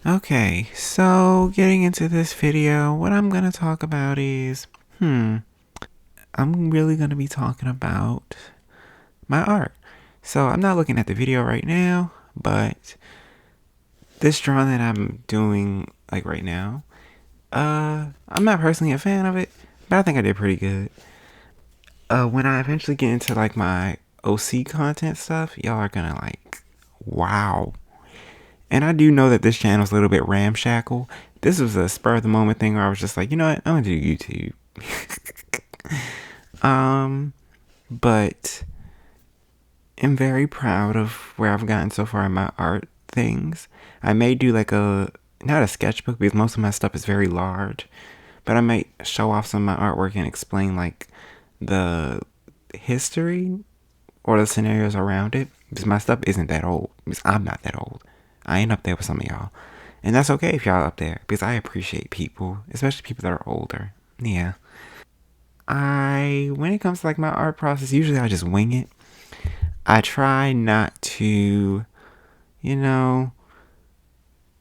Okay, so getting into this video, what I'm gonna talk about is, I'm really gonna be talking about my art. So I'm not looking at the video right now, but this drawing that I'm doing like right now, I'm not personally a fan of it, but I think I did pretty good. When I eventually get into like my OC content stuff, y'all are gonna like, wow. And I do know that this channel's a little bit ramshackle. This was a spur of the moment thing where I was just like, you know what, I'm gonna do YouTube. But I'm very proud of where I've gotten so far in my art things. I may do like not a sketchbook because most of my stuff is very large, but I might show off some of my artwork and explain like the history or the scenarios around it because my stuff isn't that old. Because I'm not that old. I ain't up there with some of y'all. And that's okay if y'all up there because I appreciate people, especially people that are older. Yeah. When it comes to like my art process, usually I just wing it. I try not to, you know,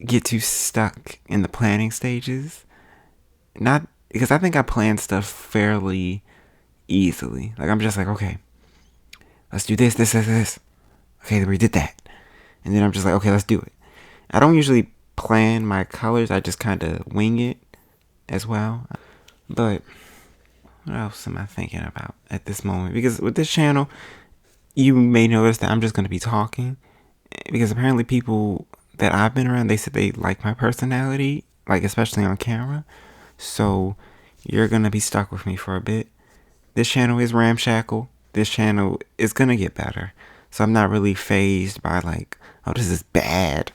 get too stuck in the planning stages. Not because I think I plan stuff fairly easily. Like I'm just like, okay, let's do this. Okay, we did that. And then I'm just like, okay, let's do it. I don't usually plan my colors. I just kind of wing it as well. But what else am I thinking about at this moment? Because with this channel, you may notice that I'm just going to be talking. Because apparently people that I've been around, they said they like my personality, like especially on camera. So you're going to be stuck with me for a bit. This channel is ramshackle. This channel is going to get better. So I'm not really phased by like, oh, this is bad.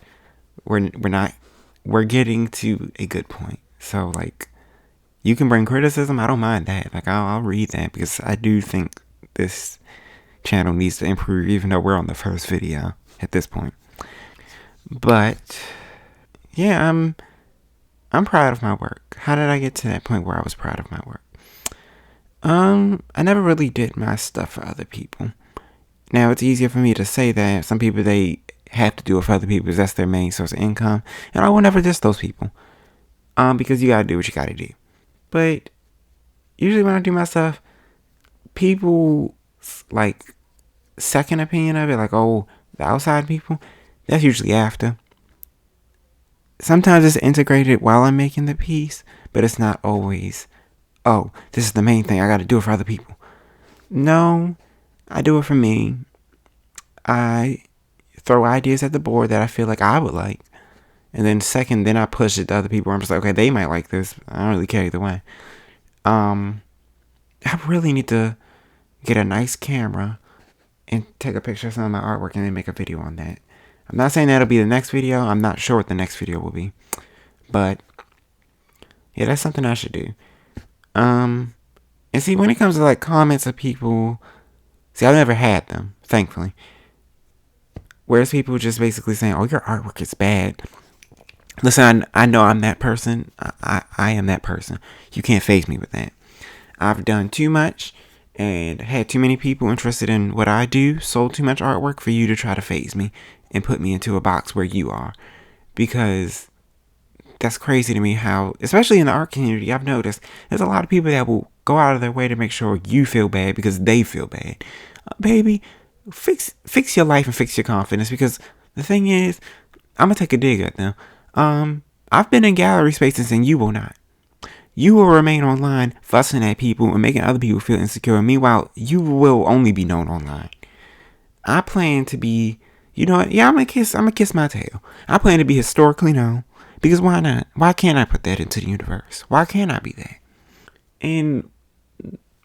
We're not, we're getting to a good point. So like, you can bring criticism. I don't mind that. Like I'll read that because I do think this channel needs to improve, even though we're on the first video at this point. But yeah, I'm proud of my work. How did I get to that point where I was proud of my work? I never really did my stuff for other people. Now it's easier for me to say that. Some people they have to do it for other people because that's their main source of income, and I will never diss those people. Because you gotta do what you gotta do. But usually when I do my stuff, people like second opinion of it, like oh the outside people, that's usually after. Sometimes it's integrated while I'm making the piece, but it's not always. Oh, this is the main thing. I got to do it for other people. No, I do it for me. I throw ideas at the board that I feel like I would like. And then second, then I push it to other people. I'm just like, okay, they might like this. I don't really care either way. Um, I really need to get a nice camera and take a picture of some of my artwork and then make a video on that. I'm not saying that'll be the next video. I'm not sure what the next video will be. But yeah, that's something I should do. And see, when it comes to like comments of people, see, I've never had them, thankfully. Whereas people just basically saying, "Oh, your artwork is bad." Listen, I know I'm that person. I am that person. You can't phase me with that. I've done too much and had too many people interested in what I do, sold too much artwork for you to try to phase me and put me into a box where you are. Because that's crazy to me how, especially in the art community, I've noticed there's a lot of people that will go out of their way to make sure you feel bad because they feel bad. Baby, fix your life and fix your confidence because the thing is, I'm gonna take a dig at them. I've been in gallery spaces and you will not. You will remain online fussing at people and making other people feel insecure. Meanwhile, you will only be known online. I plan to be, you know what? Yeah, I'm gonna kiss my tail. I plan to be historically known because why not? Why can't I put that into the universe? Why can't I be that? And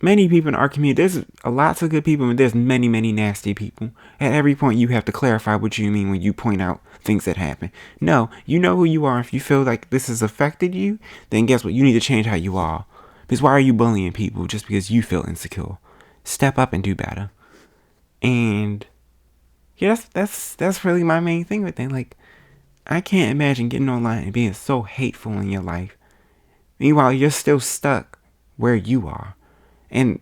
many people in our community, there's lots of good people and there's many, many nasty people. At every point, you have to clarify what you mean when you point out things that happen. No, you know who you are. If you feel like this has affected you, then guess what? You need to change how you are. Because why are you bullying people just because you feel insecure? Step up and do better. And yeah, that's really my main thing with it. Like, I can't imagine getting online and being so hateful in your life. Meanwhile, you're still stuck where you are. And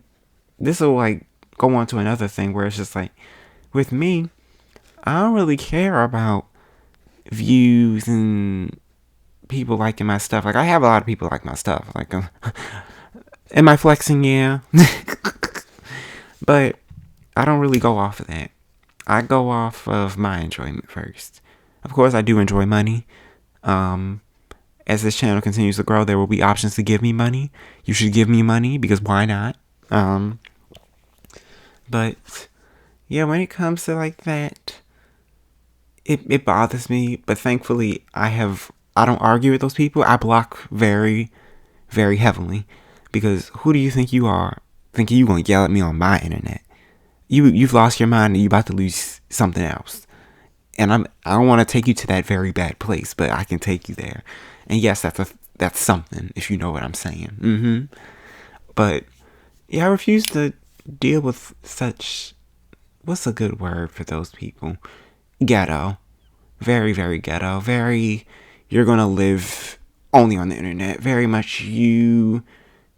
this will like go on to another thing where it's just like with me, I don't really care about views and people liking my stuff. Like, I have a lot of people like my stuff. Like, am I flexing? Yeah. But I don't really go off of that. I go off of my enjoyment first. Of course, I do enjoy money. Um, as this channel continues to grow, there will be options to give me money. You should give me money because why not? Um, but yeah, when it comes to like that, it bothers me. But thankfully, I don't argue with those people. I block very, very heavily because who do you think you are? Thinking you gonna yell at me on my internet? You've lost your mind and you about to lose something else. And I don't want to take you to that very bad place, but I can take you there. And yes, that's something if you know what I'm saying. But yeah, I refuse to deal with such. What's a good word for those people? Ghetto. Very, very ghetto. Very. You're gonna live only on the internet. Very much you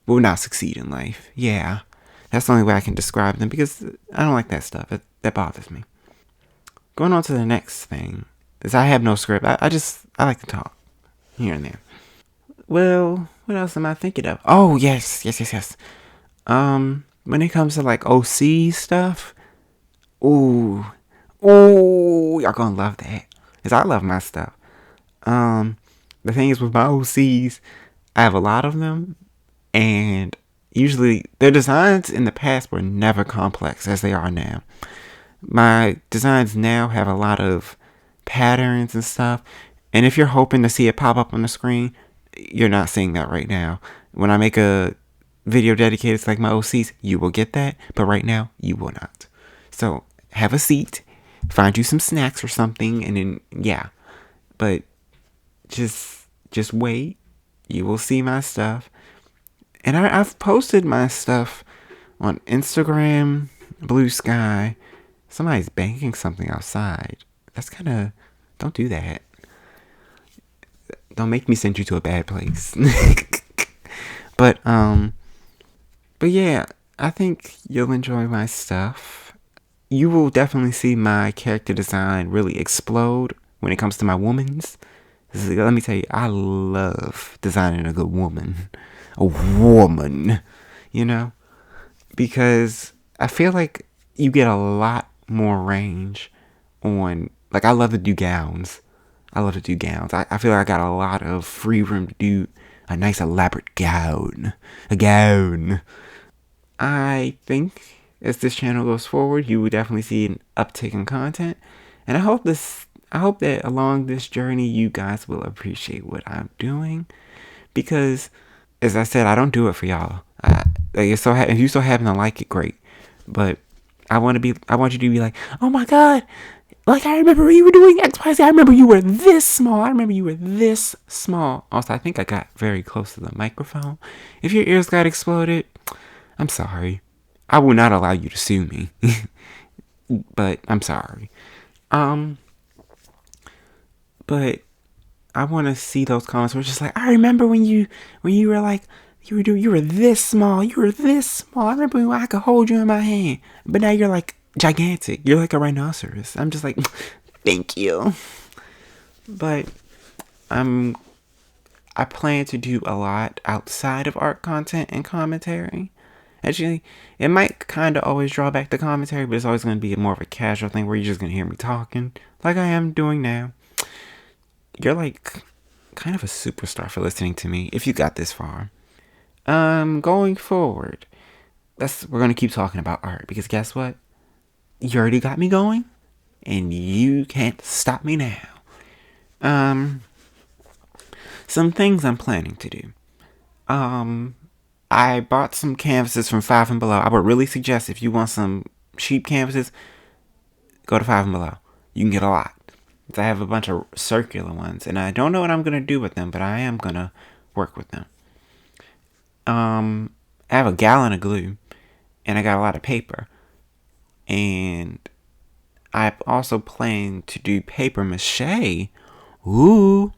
will not succeed in life. Yeah. That's the only way I can describe them because I don't like that stuff. That bothers me. Going on to the next thing is I have no script. I like to talk here and there. Well, what else am I thinking of? Oh, yes. When it comes to like OC stuff, ooh, y'all gonna love that. Cause I love my stuff. The thing is with my OCs, I have a lot of them, and usually their designs in the past were never complex as they are now. My designs now have a lot of patterns and stuff, and if you're hoping to see it pop up on the screen, you're not seeing that right now. When I make a video dedicated to like my OCs, you will get that, but right now you will not. So have a seat, find you some snacks or something, and then yeah. But just wait. You will see my stuff. And I've posted my stuff on Instagram, Bluesky. Somebody's banging something outside. That's kind of. Don't do that. Don't make me send you to a bad place. but but yeah, I think you'll enjoy my stuff. You will definitely see my character design really explode when it comes to my womans. Let me tell you, I love designing a good woman. A woman, you know? Because I feel like you get a lot more range on. Like, I love to do gowns. I feel like I got a lot of free room to do a nice elaborate gown. A gown. I think as this channel goes forward, you will definitely see an uptick in content. And I hope that along this journey, you guys will appreciate what I'm doing. Because, as I said, I don't do it for y'all. If you so happen to like it, great. But I want you to be like, oh my god, like I remember when you were doing X, Y, Z. I remember you were this small. Also, I think I got very close to the microphone. If your ears got exploded, I'm sorry. I will not allow you to sue me. But I'm sorry. But I want to see those comments where it's just like, I remember when you were like, you were this small. I remember when I could hold you in my hand. But now you're like gigantic. You're like a rhinoceros. I'm just like, thank you. But I plan to do a lot outside of art content and commentary. Actually, it might kind of always draw back to commentary, but it's always going to be more of a casual thing where you're just going to hear me talking like I am doing now. You're like kind of a superstar for listening to me if you got this far. Going forward, we're going to keep talking about art because guess what? You already got me going and you can't stop me now. Some things I'm planning to do. I bought some canvases from Five and Below. I would really suggest if you want some cheap canvases, go to Five and Below. You can get a lot. I have a bunch of circular ones, and I don't know what I'm gonna do with them, but I am gonna work with them. I have a gallon of glue, and I got a lot of paper, and I also plan to do paper mache. Ooh,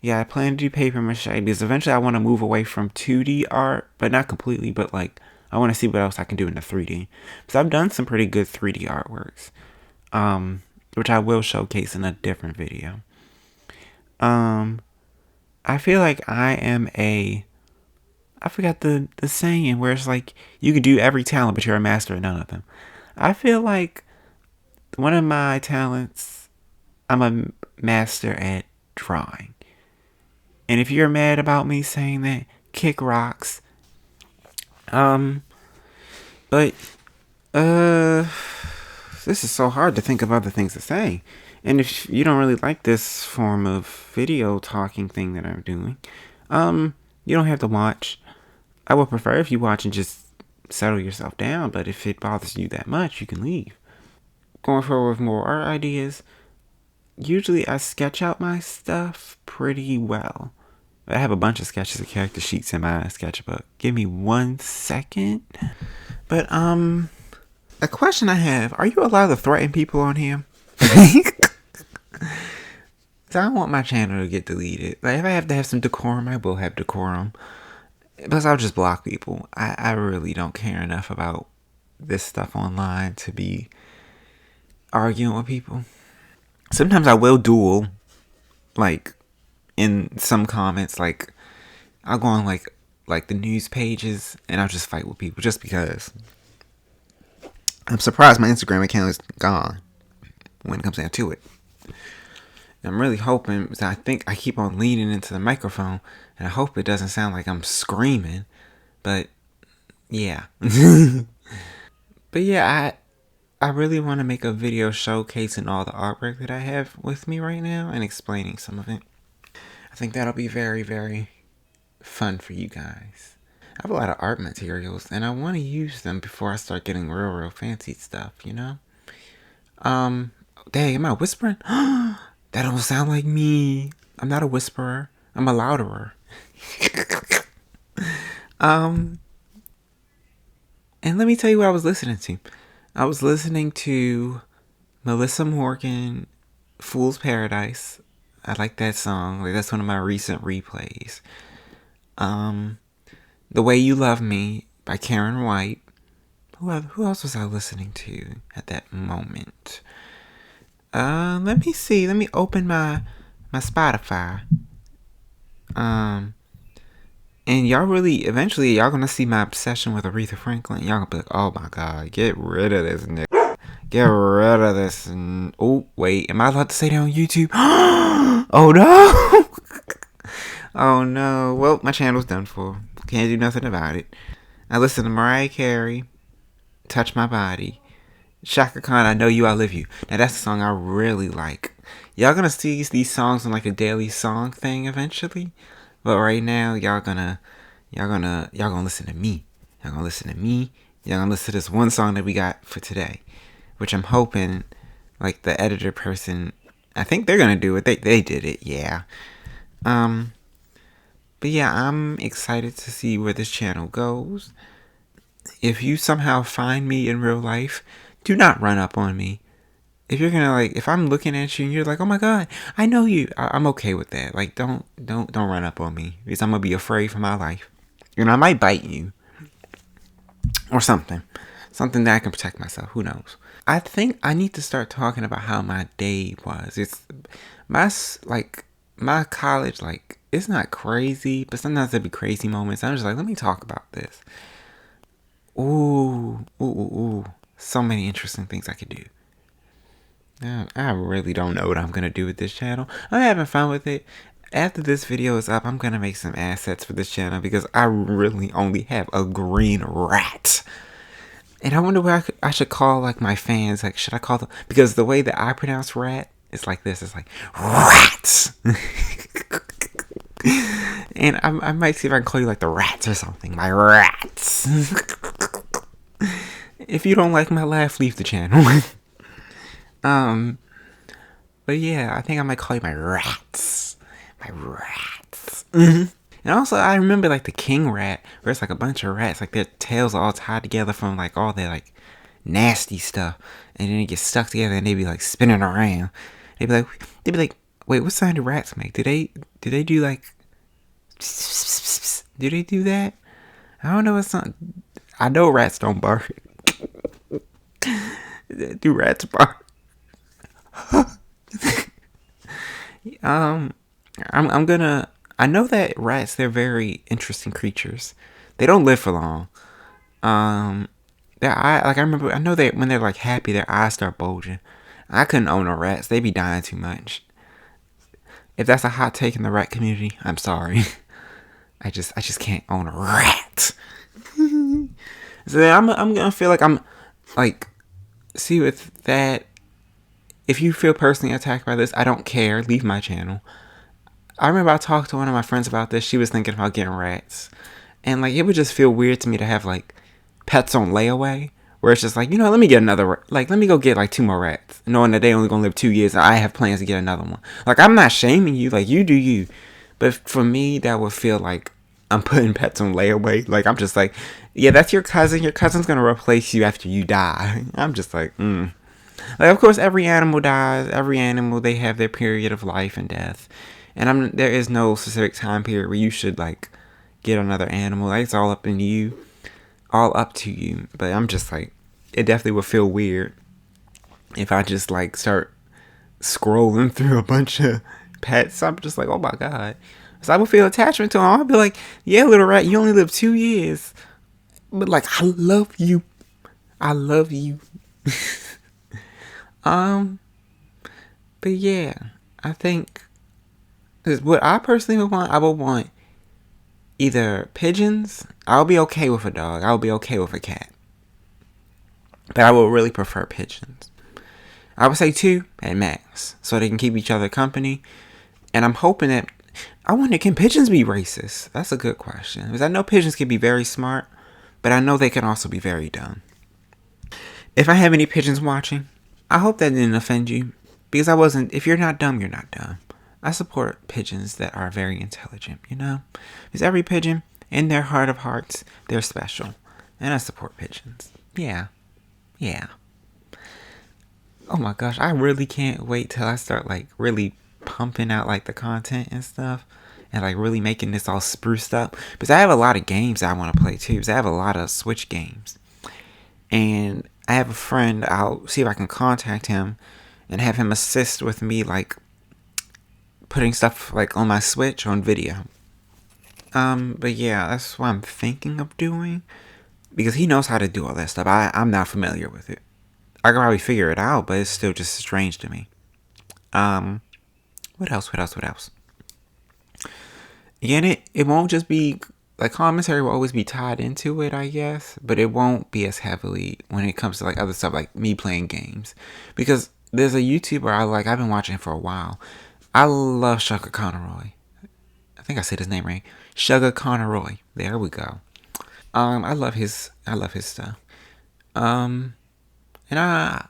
yeah, I plan to do paper mache because eventually I want to move away from 2D art, but not completely, but like I want to see what else I can do in the 3D. Because I've done some pretty good 3D artworks. which I will showcase in a different video. I feel like I forgot the saying where it's like you can do every talent, but you're a master at none of them. I feel like one of my talents, I'm a master at drawing. And if you're mad about me saying that, kick rocks. But this is so hard to think of other things to say. And if you don't really like this form of video talking thing that I'm doing, you don't have to watch. I would prefer if you watch and just settle yourself down, but if it bothers you that much, you can leave. Going forward with more art ideas, usually I sketch out my stuff pretty well. I have a bunch of sketches of character sheets in my sketchbook. Give me 1 second. But, a question I have, are you allowed to threaten people on here? So I don't want my channel to get deleted. Like, if I have to have some decorum, I will have decorum. Plus, I'll just block people. I really don't care enough about this stuff online to be arguing with people. Sometimes I will duel, like, in some comments, like, I'll go on, like the news pages, and I'll just fight with people just because. I'm surprised my Instagram account is gone when it comes down to it. I'm really hoping, because I think I keep on leaning into the microphone, and I hope it doesn't sound like I'm screaming, but yeah. But yeah, I really want to make a video showcasing all the artwork that I have with me right now and explaining some of it. I think that'll be very, very fun for you guys. I have a lot of art materials, and I want to use them before I start getting real fancy stuff, you know? Dang, am I whispering? That don't sound like me. I'm not a whisperer. I'm a louderer. And let me tell you what I was listening to. I was listening to Melissa Morgan, Fool's Paradise. I like that song. Like, that's one of my recent replays. The Way You Love Me by Karen White. Who else was I listening to at that moment? Let me see. Let me open my Spotify. And y'all really, eventually, y'all gonna see my obsession with Aretha Franklin. Y'all gonna be like, oh my god, get rid of this nigga. Get rid of this. Oh, wait, am I allowed to say that on YouTube? Oh no! Oh no. Well, my channel's done for. Can't do nothing about it. I listen to Mariah Carey, Touch My Body, Shaka Khan, I Know You, I Live You. Now that's a song I really like. Y'all gonna see these songs on like a daily song thing eventually. But right now, y'all gonna listen to me. Y'all gonna listen to me. Y'all gonna listen to this one song that we got for today, which I'm hoping, like, the editor person, I think they're gonna do it. They did it, yeah. But yeah, I'm excited to see where this channel goes. If you somehow find me in real life, do not run up on me. If you're gonna, like, if I'm looking at you and you're like, oh my god, I know you, I'm okay with that. Like, don't run up on me, because I'm gonna be afraid for my life. You know, I might bite you or something that I can protect myself. Who knows? I think I need to start talking about how my day was. It's my college, like, it's not crazy, but sometimes there'll be crazy moments. I'm just like, let me talk about this. Ooh. So many interesting things I could do. I really don't know what I'm going to do with this channel. I'm having fun with it. After this video is up, I'm going to make some assets for this channel because I really only have a green rat. And I wonder what I should call, like, my fans. Like, should I call them? Because the way that I pronounce rat, it's like this. It's like, rats. And I might see if I can call you, like, the rats or something. My rats. If you don't like my laugh, leave the channel. But yeah, I think I might call you my rats. My rats. And also, I remember, like, the king rat, where it's like a bunch of rats, like, their tails are all tied together from, like, all their, like, nasty stuff, and then it gets stuck together, and they be, like, spinning around. They'd be like, wait, what sound do rats make? Do they do, like, do they do that? I don't know what sound. I know rats don't bark. Do rats bark? Um, I'm gonna. I know that rats, they're very interesting creatures. They don't live for long. Um, their eye, like I remember, I know that when they're like happy, their eyes start bulging. I couldn't own no rats. They be dying too much. If that's a hot take in the rat community, I'm sorry. I just can't own a rat. So I'm gonna feel like I'm like, see with that. If you feel personally attacked by this, I don't care. Leave my channel. I remember I talked to one of my friends about this. She was thinking about getting rats, and like it would just feel weird to me to have like pets on layaway, where it's just like, let me get another, like let me go get like 2 more rats, knowing that they only gonna live 2 years, and I have plans to get another one. Like I'm not shaming you, like you do you, but for me that would feel like I'm putting pets on layaway. Like I'm just like, yeah, that's your cousin. Your cousin's gonna replace you after you die. I'm just like, Like of course every animal dies. Every animal, they have their period of life and death, and there is no specific time period where you should like get another animal. Like it's all up in you, all up to you. But I'm just like, it definitely would feel weird if I just like start scrolling through a bunch of pets. I'm just like, oh my god. So I would feel attachment to them. I'd be like, yeah, little rat, you only live 2 years, but like I love you. I love you. um, but yeah, I think what I personally would want, I would want either pigeons. I'll be okay with a dog. I'll be okay with a cat. But I would really prefer pigeons. I would say 2 at max, so they can keep each other company. And I'm hoping that, I wonder, can pigeons be racist? That's a good question. Because I know pigeons can be very smart, but I know they can also be very dumb. If I have any pigeons watching, I hope that didn't offend you. Because I wasn't, if you're not dumb, you're not dumb. I support pigeons that are very intelligent, Because every pigeon, in their heart of hearts, they're special. And I support pigeons. Yeah. Yeah. Oh my gosh, I really can't wait till I start like really pumping out like the content and stuff, and like really making this all spruced up, because I have a lot of games I want to play too. Because I have a lot of Switch games, and I have a friend. I'll see if I can contact him and have him assist with me like putting stuff like on my Switch on video. But yeah, that's what I'm thinking of doing, because he knows how to do all that stuff. I'm not familiar with it. I can probably figure it out, but it's still just strange to me. What else? Again, it won't just be like commentary will always be tied into it, I guess, but it won't be as heavily when it comes to like other stuff like me playing games, because there's a YouTuber I've been watching for a while. I love Sugar Conroy. I think I said his name right. Sugar Conroy. There we go. I love his stuff. Um, and I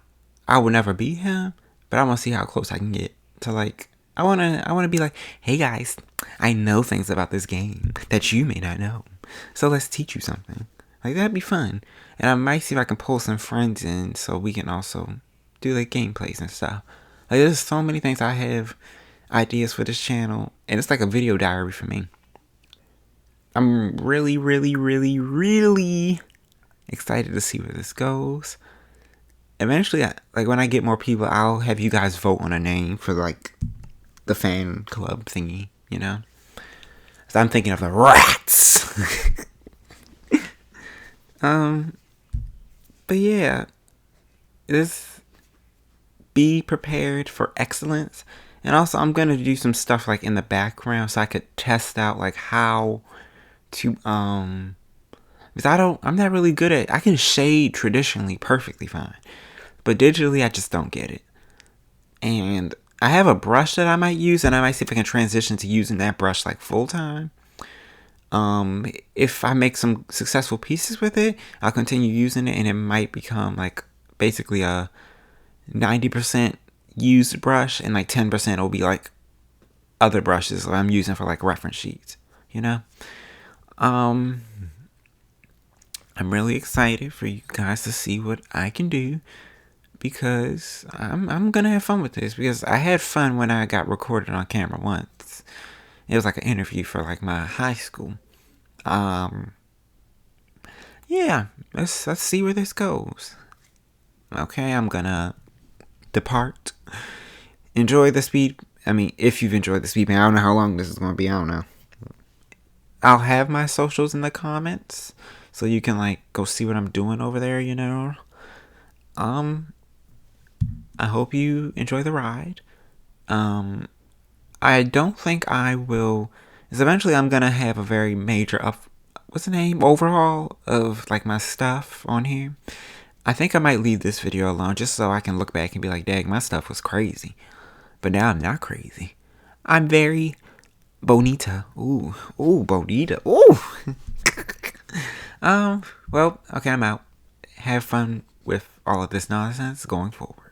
will never beat him, but I want to see how close I can get to like. I wanna be like, hey guys, I know things about this game that you may not know, so let's teach you something. Like that'd be fun, and I might see if I can pull some friends in so we can also do like gameplays and stuff. Like there's so many things I have ideas for this channel, and it's like a video diary for me. I'm really, really, really, really excited to see where this goes. Eventually, like when I get more people, I'll have you guys vote on a name for like the fan club thingy, So I'm thinking of the rats. But yeah, this be prepared for excellence, and also I'm gonna do some stuff like in the background so I could test out like how to because I'm not really good at. I can shade traditionally perfectly fine, but digitally I just don't get it. And I have a brush that I might use, and I might see if I can transition to using that brush like full time. If I make some successful pieces with it, I'll continue using it, and it might become like basically a 90% used brush, and like 10% will be like other brushes that I'm using for like reference sheets. I'm really excited for you guys to see what I can do, because I'm gonna have fun with this, because I had fun when I got recorded on camera once. It was like an interview for like my high school. Yeah, let's see where this goes. Okay, I'm gonna depart. Enjoy the speed I mean, if you've enjoyed this beeping, I don't know how long this is going to be. I don't know. I'll have my socials in the comments, so you can like go see what I'm doing over there. I hope you enjoy the ride. I don't think I will. Because eventually, I'm gonna have a very major what's the name? Overhaul of like my stuff on here. I think I might leave this video alone just so I can look back and be like, dang, my stuff was crazy. But now I'm not crazy. I'm very bonita. Ooh, bonita. Ooh. Well, okay, I'm out. Have fun with all of this nonsense going forward.